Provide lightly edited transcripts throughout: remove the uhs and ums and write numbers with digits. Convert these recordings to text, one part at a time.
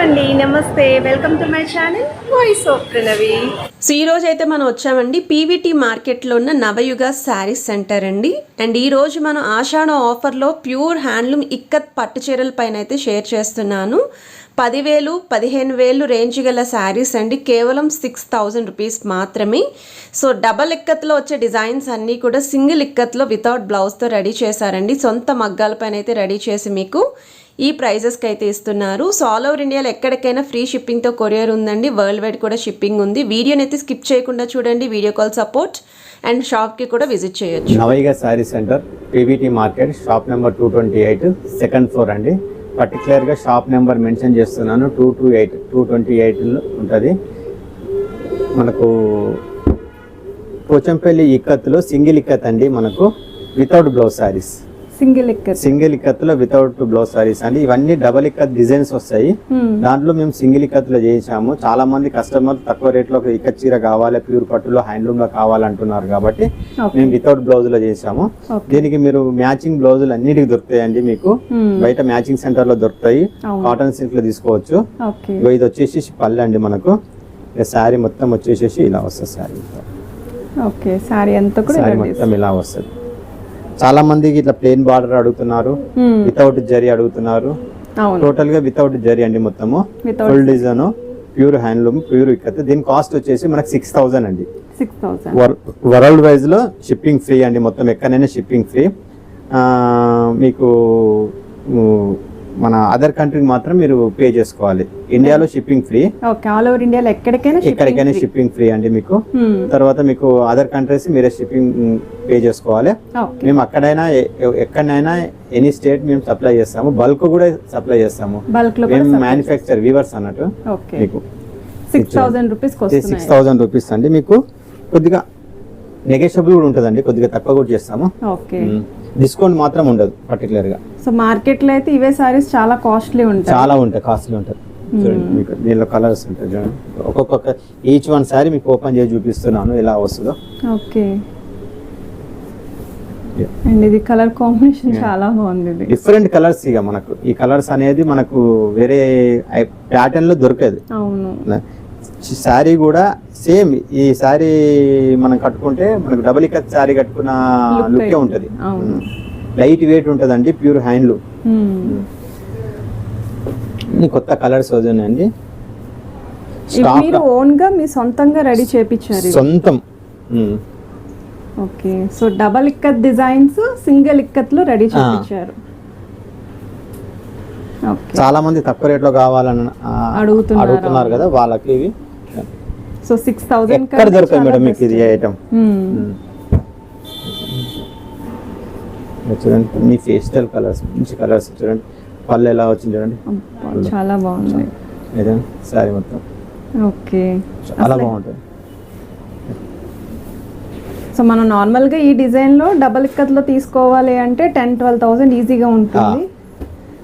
అండి నమస్తే, welcome to my channel voice of Pranavi. So ఈ రోజు అయితే మనం వచ్చామండి పీవీటీ మార్కెట్లో ఉన్న నవయుగ శారీస్ సెంటర్ అండి. అండ్ ఈ రోజు మనం ఆషాఢ ఆఫర్లో ప్యూర్ హ్యాండ్లూమ్ ఇక్కత్ పట్టు చీరల పైన అయితే షేర్ చేస్తున్నాను. 10,000 15,000 రేంజ్ గల శారీస్ అండి, కేవలం 6,000 రూపీస్ మాత్రమే. సో డబల్ ఇక్కత్లో వచ్చే డిజైన్స్ అన్నీ కూడా సింగిల్ ఇక్కత్లో వితౌట్ బ్లౌజ్తో రెడీ చేశారండి. సొంత మగ్గాల పైన అయితే రెడీ చేసి మీకు ఈ ప్రైజెస్కి అయితే ఇస్తున్నారు. సో ఆల్ ఓవర్ ఇండియాలో ఎక్కడికైనా ఫ్రీ షిప్పింగ్తో కొరియర్ ఉందండి, వరల్డ్ వైడ్ కూడా షిప్పింగ్ ఉంది. వీడియోని అయితే స్కిప్ చేయకుండా చూడండి, వీడియో కాల్ సపోర్ట్ అండ్ షాప్కి కూడా విజిట్ చేయొచ్చు. Navayuga saree centre PVT market shop number 228 second floor అండి. పర్టికులర్గా షాప్ నెంబర్ మెన్షన్ చేస్తున్నాను, 228 ఉంటుంది. మనకు పోచంపల్లి ఇక్కత్తులో సింగిల్ ఇక్కత్ అండి, మనకు వితౌట్ బ్లౌజ్ శారీస్. సింగిల్ ఇక్కత్తులో వితౌట్ బ్లౌజ్ సారీస్ అండి. ఇవన్నీ డబల్ ఇక్కత్ డిజైన్స్ వస్తాయి. దాంట్లో మేము సింగిల్ ఇక్కత్తులో చేయించాము. చాలా మంది కస్టమర్ తక్కువ రేట్ లో ఇక్కత్ చీర కావాలి, ప్యూర్ పట్టులో హ్యాండ్లూమ్ లో కావాలంటున్నారు కాబట్టి మేము వితౌట్ బ్లౌజ్ లో చేసాము. దీనికి మీరు మ్యాచింగ్ బ్లౌజులు అన్నిటికి దొరుకుతాయండి. మీకు బయట మ్యాచింగ్ సెంటర్ లో దొరుకుతాయి, కాటన్ సిల్క్ లో తీసుకోవచ్చు. ఇది వచ్చేసి పల్లె అండి. మనకు శారీ మొత్తం వచ్చేసేసి ఇలా వస్తుంది. శారీ మొత్తం ఇలా వస్తుంది. చాలా మందికి ఇట్లా ప్లేన్ బార్డర్ అడుగుతున్నారు, వితౌట్ జరీ అడుగుతున్నారు. టోటల్ గా వితౌట్ జరీ అండి, మొత్తము full design pure handloom pure ikat. దీని కాస్ట్ వచ్చేసి మనకు 6,000 అండి. వరల్డ్ వైజ్ లో షిప్పింగ్ ఫ్రీ అండి, మొత్తం ఎక్కడైనా షిప్పింగ్ ఫ్రీ. మీకు మన అదర్ కంట్రీకి మాత్రం మీరు పే చేసుకోవాలి. ఇండియాలో షిప్పింగ్ ఫ్రీ, ఆల్ ఓవర్ ఇండియాలో ఎక్కడికైనా షిప్పింగ్ ఫ్రీ అండి మీకు. తర్వాత మీకు అదర్ కంట్రీస్ మీరే షిప్పింగ్ పే చేసుకోవాలి. మేము ఎక్కడైనా ఎనీ స్టేట్ మేము సప్లై చేస్తాము, బల్క్ కూడా సప్లై చేస్తాము. మేము మ్యానుఫ్యాక్చర్ వీవర్స్ అన్నట్టు. మీకు 6,000 రూపీస్ అండి. మీకు కొద్దిగా నెగోషియబుల్ కూడా ఉంటుందండి, కొద్దిగా తక్కువ కూడా చేస్తాము. డిస్కౌంట్ మాత్రం ఉండదు పర్టికులర్ గా. సో మార్కెట్ లో అయితే ఇవే సారీస్ చాలా కాస్ట్లీ ఉంటాయి, కాస్ట్లీ ఉంటుంది. చూడండి మీకు దీనిలో కలర్స్ ఉంటాయి చూడండి. ఒక్కొక్క ఈచ్ వన్ సారీ మీకు ఓపెన్ చేసి చూపిస్తున్నాను ఎలా వస్తుందో. ఓకే, అండ్ ఇది కలర్ కాంబినేషన్ చాలా బాగుంది. Different colours. ఇక మనకు ఈ కలర్స్ అనేది మనకు వేరే ప్యాటర్న్ లో దొరకదు. అవును, శారీ కూడా సేమ్. ఈ శారీ మనం కట్టుకుంటే మనకు డబుల్ ఇక్కత్ శారీ కట్టుకున్న లుక్కే ఉంటది. లైట్ వెయిట్ ఉంటదండి, ప్యూర్ హ్యాండ్లూమ్. కొత్త కలర్స్ వస్తున్నాయండి. మీరు ఓన్ గా మీ సొంతంగా రెడీ చేపించారు? సొంతం. Okay, so double ikat designs single ikat లో రెడీ చేపించారు. చాలా మంది తక్కువ రేట్ లో కావాలని అడుగుతున్నారు కదా, వాళ్ళకి ఇవి. సో 6,000 ఎక్కడ దొరకదు మేడం మీకు ఇది ఐటమ్. చూడండి మీ పేస్టల్ కలర్స్, మంచి కలర్స్. చూడండి పళ్ళు ఎలా వచ్చింది చూడండి, చాలా బాగుంది. సారీ మొత్తం ఓకే, చాలా బాగుంటుంది. సో మనం నార్మల్ గా ఈ డిజైన్ లో డబల్ ఇక్కత్ లో తీసుకోవాలి అంటే 10,000-12,000 ఈజీగా ఉంటుంది.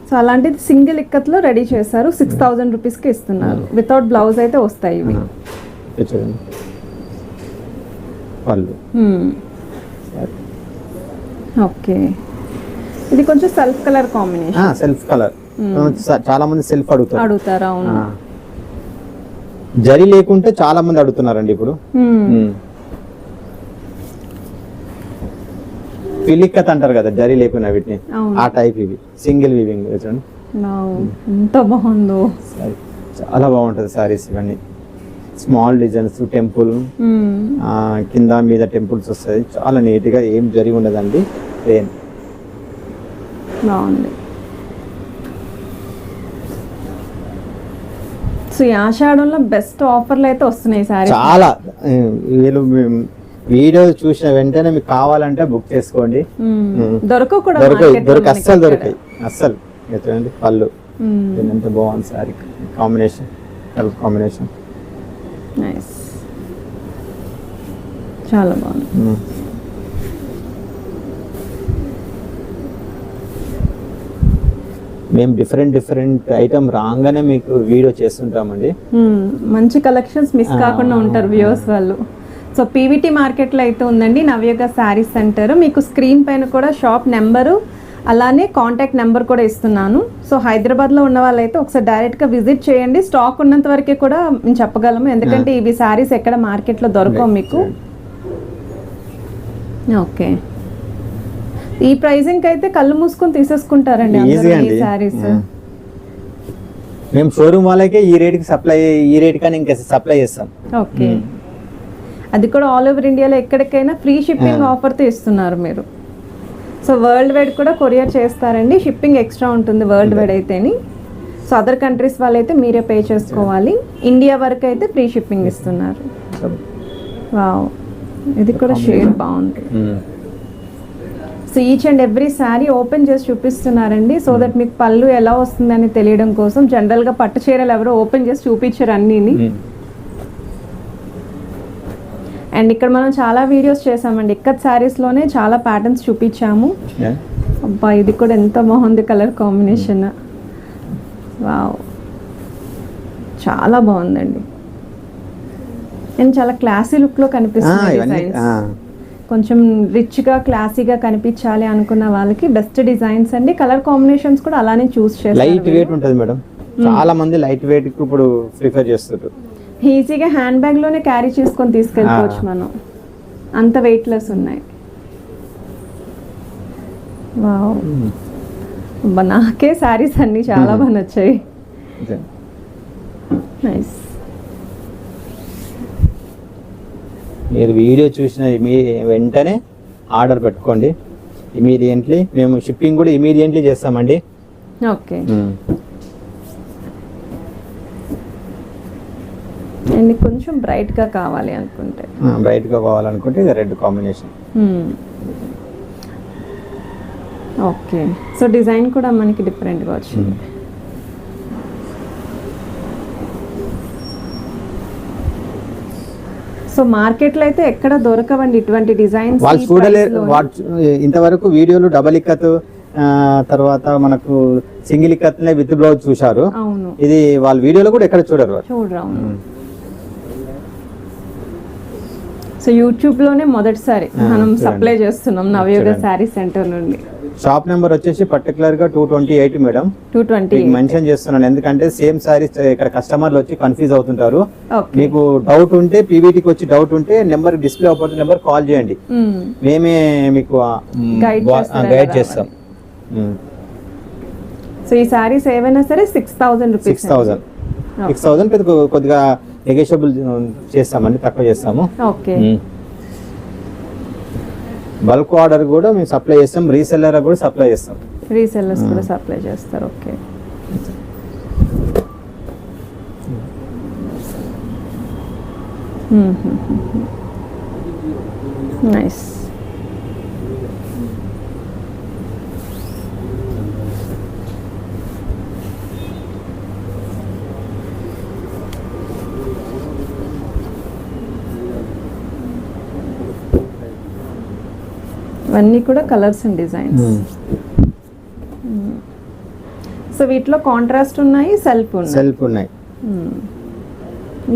సో అలాంటిది సింగిల్ ఇక్కత్ లో రెడీ చేశారు, 6,000 రూపీస్ కి ఇస్తున్నారు. వితౌట్ బ్లౌజ్ అయితే వస్తాయి ఇవి. చూడండి పళ్ళు. ఓకే, ఇది కొంచెం self colour combination. Self colour చాలా మంది సెల్ఫ్ అడుగుతారు. అవును, జరీ లేకుంటే చాలా మంది అడుగుతున్నారండి ఇప్పుడు. పిలిక్కత్ అంటారు కదా, జరీ లేకున్నా వీటిని, ఆ టైప్. ఇవి సింగిల్ వీవింగ్. చూడండి ఎంత బాగుందో, చాలా బాగుంటది సారీస్. ఇవన్నీ స్మాల్ డిజైన్స్, టెంపుల్ కింద మీద టెంపుల్స్ వస్తాయి. చాలా నీట్ గా, ఏం జరిగి ఉండదండి, ప్లేన్ బాగుంది. సో ఈ ఆషాఢంలో బెస్ట్ ఆఫర్లు అయితే వస్తున్నాయి సారీ. చాలా వీళ్ళు వీడియో చూసిన వెంటనే మీకు కావాలంటే బుక్ చేసుకోండి. అస్సలు దొరకాయి అస్సలు. చూడండి పళ్ళు ఎంత బాగుంది సారీ కాంబినేషన్, కలర్ కాంబినేషన్ చాలా బాగుంది. మేము డిఫరెంట్ ఐటమ్ రాగానే మీకు వీడియో చేస్తుంటామండి. మంచి కలెక్షన్స్ మిస్ కాకుండా ఉంటారు వ్యూవర్స్ వాళ్ళు. సో పీవీటీ మార్కెట్లో అయితే ఉందండి నవయుగ శారీ సెంటర్. మీకు స్క్రీన్ పైన కూడా షాప్ నెంబరు అలానే కాంటాక్ట్ నెంబర్ కూడా ఇస్తున్నాను. సో హైదరాబాద్లో ఉన్న వాళ్ళైతే ఒకసారి డైరెక్ట్గా విజిట్ చేయండి. స్టాక్ ఉన్నంత వరకే కూడా మేము చెప్పగలము, ఎందుకంటే ఇవి శారీస్ ఎక్కడ మార్కెట్లో దొరకవు మీకు. ఓకే, ఈ ప్రైజింగ్ అయితే కళ్ళు మూసుకొని తీసేసుకుంటారండి ఈ శారీస్. మేము షోరూమ్ వాళ్ళకే ఈ రేట్ కానీ ఇంకా సప్లై చేస్తాం. ఓకే, అది కూడా ఆల్ ఓవర్ ఇండియాలో ఎక్కడికైనా ఫ్రీ షిప్పింగ్ ఆఫర్తో ఇస్తున్నారు మీరు. సో వరల్డ్ వైడ్ కూడా కొరియర్ చేస్తారండి, షిప్పింగ్ ఎక్స్ట్రా ఉంటుంది వరల్డ్ వైడ్ అయితేని. సో అదర్ కంట్రీస్ వాళ్ళైతే మీరే పే చేసుకోవాలి, ఇండియా వరకు అయితే ఫ్రీ షిప్పింగ్ ఇస్తున్నారు. వావ్, ఇది కూడా షేడ్ బాగుంది. So each and every sari open చేసి చూపిస్తున్నారండి, సో దట్ మీకు పళ్ళు ఎలా వస్తుందని తెలియడం కోసం. జనరల్గా పట్టు చీరలు ఎవరో ఓపెన్ చేసి చూపించారు అన్నీని. అండ్ ఇక్కడ మనం చాలా వీడియోస్ చేసామండి, ఇక్కత్ శారీస్లోనే చాలా ప్యాటర్న్స్ చూపించాము. అబ్బా, ఇది కూడా ఎంత బాగుంది కలర్ కాంబినేషన్. వావ్, చాలా బాగుందండి. అండ్ చాలా క్లాసీ లుక్లో కనిపిస్తుంది. కొంచెం రిచ్గా క్లాసీగా కనిపించాలి అనుకున్న వాళ్ళకి బెస్ట్ డిజైన్స్ అండి. కలర్ కాంబినేషన్స్ కూడా అలానే చూస్ చేస్తారు. లైట్ వెయిట్ ఉంటుంది మేడం, చాలా మంది లైట్ వెయిట్ ఇప్పుడు ప్రిఫర్ చేస్తారు. ఈజీగా హ్యాండ్ బ్యాగ్లోనే క్యారీ చేసుకొని తీసుకెళ్ళిపోవచ్చు మనం, అంత వెయిట్లెస్ ఉన్నాయి. వావ్, నాకే శారీస్ అన్ని చాలా బాగా నచ్చాయి. నైస్. మీరు వీడియో చూసిన వెంటనే ఆర్డర్ పెట్టుకోండి ఇమీడియట్లీ. మేము షిప్పింగ్ కూడా ఇమీడియట్లీ చేస్తామండి. ఓకే, అండ్ కొంచెం బ్రైట్గా కావాలి అనుకుంటే red combination. Okay, so design కూడా మనకి డిఫరెంట్గా వచ్చింది. సో మార్కెట్లో అయితే ఎక్కడ దొరకవండి ఇటువంటి డిజైన్స్. వాళ్ళు చూడలేరు ఇంతవరకు వీడియోలు. డబల్ ఇక్కత్ తర్వాత మనకు సింగిల్ ఇక్కత్ విత్ బ్లౌజ్ చూశారు. అవును, ఇది వాళ్ళ వీడియోలో కూడా ఎక్కడ చూడరు. సో యూట్యూబ్ లోనే మొదటిసారి మనం సప్లై చేస్తున్నాం నవయుగ శారీ సెంటర్ నుండి. షాప్ నెంబర్ వచ్చేసి పర్టికులర్ గా 228 మేడం. 220 మెన్షన్ చేస్తున్నాను, ఎందుకంటే సేమ్ సారీస్ ఇక్కడ కస్టమర్లు వచ్చి కన్ఫ్యూజ్ అవుతుంటారు. మీకు డౌట్ ఉంటే పీవీటీకి వచ్చి డౌట్ ఉంటే నెంబర్ డిస్ప్లే అవుతుంది, నెంబర్ కాల్ చేయండి, మేమే మీకు గైడ్ చేస్తాం. సో ఈ సారీస్ ఏవైనా సరే 6,000 రూపీస్. 6,000 కొద్దిగా నెగోషియబుల్ చేస్తామండి, తక్కువ చేస్తాము. ఓకే, బల్క్ ఆర్డర్ కూడా మేము సప్లై చేస్తాం, రీసెల్లర్ కూడా సప్లై చేస్తాం. రీసెల్లర్స్ కూడా సప్లై చేస్తారు. Okay, nice. ఇవన్నీ కూడా కలర్స్ అండ్ డిజైన్స్. సో వీటిలో కాంట్రాస్ట్ ఉన్నాయి, సెల్ఫ్ ఉన్నాయి.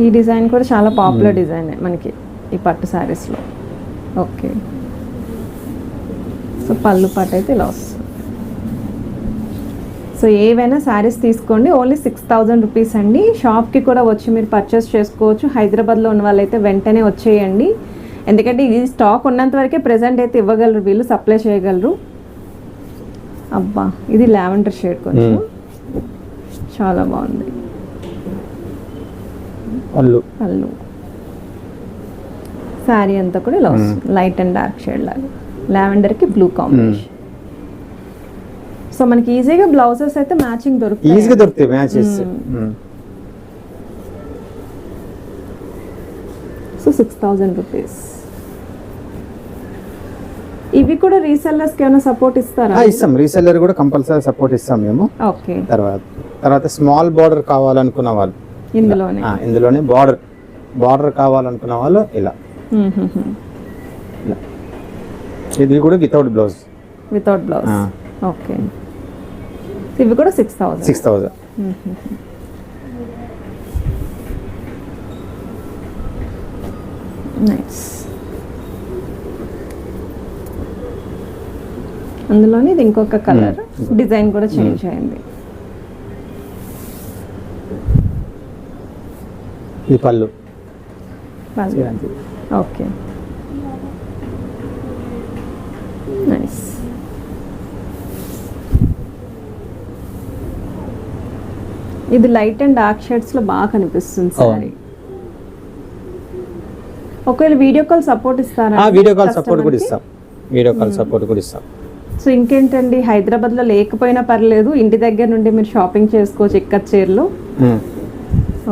ఈ డిజైన్ కూడా చాలా పాపులర్ డిజైన్ మనకి ఈ పట్టు శారీస్లో. ఓకే, సో పళ్ళు పాట అయితే ఇలా వస్తుంది. సో ఏవైనా శారీస్ తీసుకోండి, ఓన్లీ 6,000 రూపీస్ అండి. షాప్కి కూడా వచ్చి మీరు పర్చేస్ చేసుకోవచ్చు. హైదరాబాద్లో ఉన్న వాళ్ళైతే వెంటనే వచ్చేయండి, ఎందుకంటే ఇది స్టాక్ ఉన్నంత వరకే ప్రెజెంట్ అయితే ఇవ్వగలరు, వీళ్ళు సప్లై చేయగలరు. అబ్బా, ఇది లావెండర్ షేడ్ కొంచెం చాలా బాగుంది. పళ్ళు శారీ అంతా కూడా ఇలా వస్తుంది, లైట్ అండ్ డార్క్ షేడ్ లాగా, లావెండర్కి బ్లూ కాంబినేషన్. సో మనకి ఈజీగా బ్లౌజెస్ అయితే మ్యాచింగ్ దొరుకుతాయి. So 6,000 rupees. ఇవి కూడా రీసెల్లర్స్ కి ఏమైనా సపోర్ట్ ఇస్తారా? ఇస్తాం, రీసెల్లర్ కూడా కంపల్సరీ సపోర్ట్ ఇస్తాం మేము. ఓకే, తర్వాత స్మాల్ బార్డర్ కావాలనుకున్న వాళ్ళు ఇందులోనే బార్డర్ కావాలనుకున్న వాళ్ళు ఇలా. ఇది కూడా వితౌట్ బ్లౌజ్. ఓకే, ఇవి కూడా 6,000. నైస్. అందులోని ఇది ఇంకొక కలర్, డిజైన్ కూడా చేంజ్ అయింది. ఇది పళ్ళు. Okay, nice. ఇది లైట్ అండ్ డార్క్ షేడ్స్ లో బాగా కనిపిస్తుంది సారీ. ఒకవేళ వీడియో కాల్ సపోర్ట్ ఇస్తారా? వీడియో కాల్ సపోర్ట్ కూడా ఇస్తాం. వీడియో కాల్ సపోర్ట్ కూడా ఇస్తాం. సో ఇంకేంటండి, హైదరాబాద్ లో లేకపోయినా పర్లేదు, ఇంటి దగ్గర నుండి మీరు షాపింగ్ చేసుకోవచ్చు ఇక్కత్ చీరలు.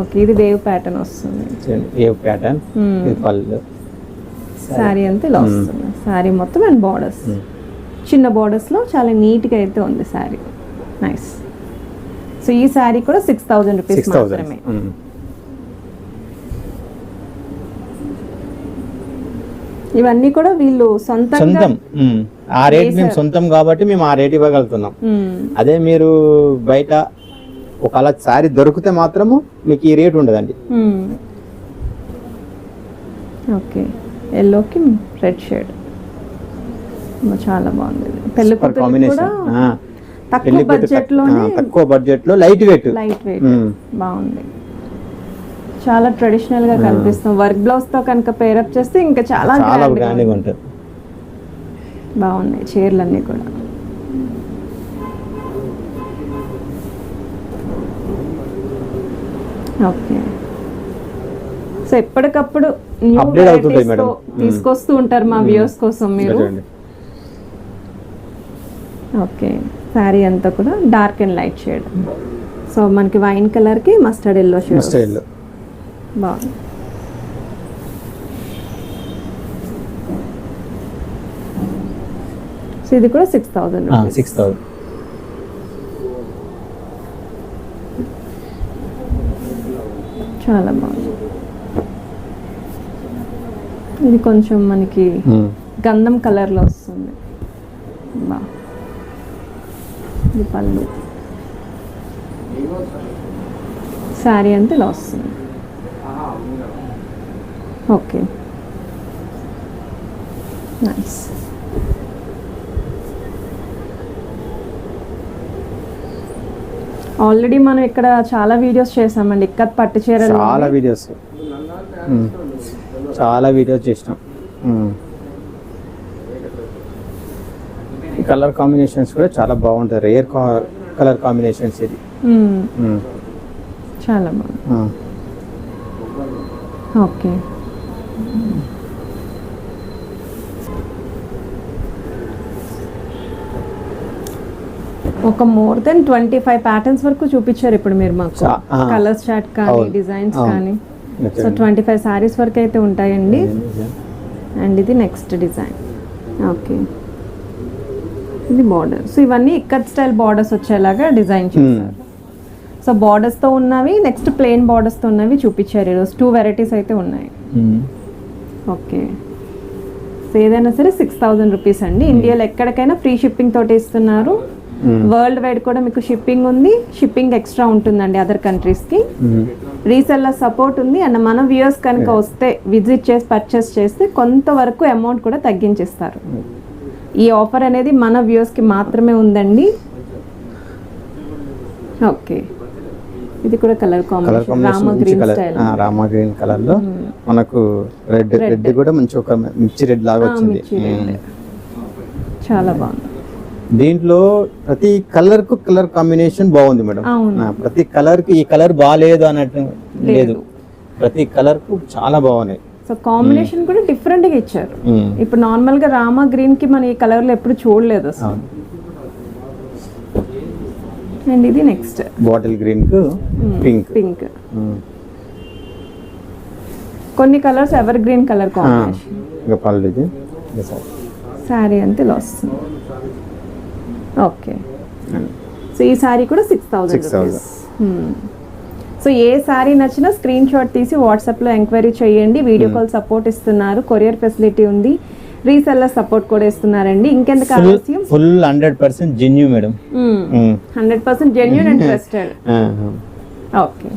ఓకే, ఇది వేవ్ ప్యాటర్న్ వస్తుంది. Wave pattern. ఇది పళ్ళు. శారీ అంతా ఇలా వస్తుంది. శారీ మొత్తం అండ్ బార్డర్స్, చిన్న బార్డర్స్ లో చాలా నీట్ గా అయితే ఉంది శారీ. నైస్. సో ఈ శారీ కూడా 6,000 రూపీస్ మాత్రమే. ఇవన్నీ కూడా వీళ్ళు సొంతం. ఆ రేట్ మేము సొంతం కాబట్టి మేము ఆ రేట్ ఇవ్వగలుగుతున్నాం. అదే మీరు బయట ఒకవేళ శారీ దొరికితే మాత్రము మీకు ఈ రేట్ ఉండదండి. ఓకే, ఎల్లోకి రెడ్ షేడ్ చాలా బాగుంది. పెళ్లి కాంబినేషన్. తక్కువ బడ్జెట్ లో లైట్ వెయిట్ బాగుంది. చాలా ట్రెడిషనల్ గా కనిపిస్తుంది. వర్క్ బ్లౌజ్ తో కనుక పేరప్ చేస్తే ఇంకా చాలా గ్రాండ్ ఉంటుంది. బాగున్నాయి చీరలన్నీ కూడా. ఓకే, సో ఎప్పటికప్పుడు న్యూ వెరైటీస్ తో తీసుకొస్తూ ఉంటారు మా వ్యూవర్స్ కోసం మీరు. ఓకే, శారీ అంతా కూడా dark and light shade. So మనకి వైన్ కలర్ కి మస్టర్డ్ ఎల్లో షేడ్ బాగుంది. సో ఇది కూడా 6,000. చాలా బాగుంది. ఇది కొంచెం మనకి గంధం కలర్ లో వస్తుంది. ఇది పళ్ళు. శారీ అంతా ఇలా వస్తుంది. Okay, nice. ఆల్రెడీ మనం ఇక్కడ చాలా వీడియోస్ చేసామండి ఇక్కత్ పట్టు చీరలు. చాలా వీడియోస్ చేసినాం. కలర్ కాంబినేషన్స్ కూడా చాలా బాగుంటాయి. రేర్ కలర్ కాంబినేషన్స్ ఇది. చాలా బాగుంది. ఓకే, ఒక మోర్ దెన్ 25 ప్యాటర్న్స్ వరకు చూపించారు ఇప్పుడు మీరు మాకు. కలర్స్ చార్ట్ కానీ డిజైన్స్ కానీ. సో 25 సారీస్ వరకు అయితే ఉంటాయండి. అండ్ ఇది నెక్స్ట్ డిజైన్. ఓకే, ఇది బార్డర్. సో ఇవన్నీ ఇక్కత్ స్టైల్ బార్డర్స్ వచ్చేలాగా డిజైన్ చేశారు. సో బార్డర్స్ తో ఉన్నవి, నెక్స్ట్ ప్లెయిన్ బార్డర్స్ తో ఉన్నవి చూపించారు ఈరోజు. 2 వెరైటీస్ అయితే ఉన్నాయి. ఓకే, సో ఏదైనా సరే 6,000 రూపీస్ అండి. ఇండియాలో ఎక్కడికైనా ఫ్రీ షిప్పింగ్ తోటి ఇస్తున్నారు. వరల్డ్ వైడ్ కూడా మీకు షిప్పింగ్ ఉంది. షిప్పింగ్ ఎక్స్ట్రా ఉంటుందండి అదర్ కంట్రీస్ కి. రీసెల్లర్ సపోర్ట్ ఉంది. అండ్ మన వ్యూవర్స్ కనుక వస్తే విజిట్ చేసి పర్చేస్ చేస్తే కొంతవరకు అమౌంట్ కూడా తగ్గించిస్తారు. ఈ ఆఫర్ అనేది మన వ్యూవర్స్ కి మాత్రమే ఉందండి. ఓకే, ఇది కూడా colour combination Rama green style. Rama green colour లో మనకు రెడ్ కూడా మంచి ఒక మిర్చి రెడ్ లాగా వచ్చింది. చాలా బాగుంది. దీంట్లో ప్రతి కలర్ కు కలర్ కాంబినేషన్ బాగుంది మేడం. ప్రతి కలర్ కి ఈ కలర్ బాగాలేదు అన్నట్టు లేదు. ప్రతి కలర్ కు చాలా బాగున్నాయి. సో కాంబినేషన్ కూడా డిఫరెంట్ గా ఇచ్చారు. ఇప్పుడు నార్మల్ గా రామా గ్రీన్ కి మనం ఈ కలర్ లో ఎప్పుడు చూడలేదు అసలు. అండ్ ఇది నెక్స్ట్ బాటిల్ గ్రీన్ కు పింక్. కొన్ని colours ever green colour combination. ఇంకా పళ్ళు ఇది. శారీ అంతే ఇలా వస్తుంది. ఓకే, సో ఈ శారీ కూడా 6,000 రూపీస్. సో ఏ శారీ నచ్చినా స్క్రీన్ షాట్ తీసి వాట్సాప్లో ఎంక్వైరీ చేయండి. వీడియో కాల్ సపోర్ట్ ఇస్తున్నారు. కొరియర్ ఫెసిలిటీ ఉంది. రీసెల్లర్ సపోర్ట్ కూడా ఇస్తున్నారండి. ఇంకెందుకు ఆలస్యం? Full 100% genuine madam. 100% genuine and trusted. Okay.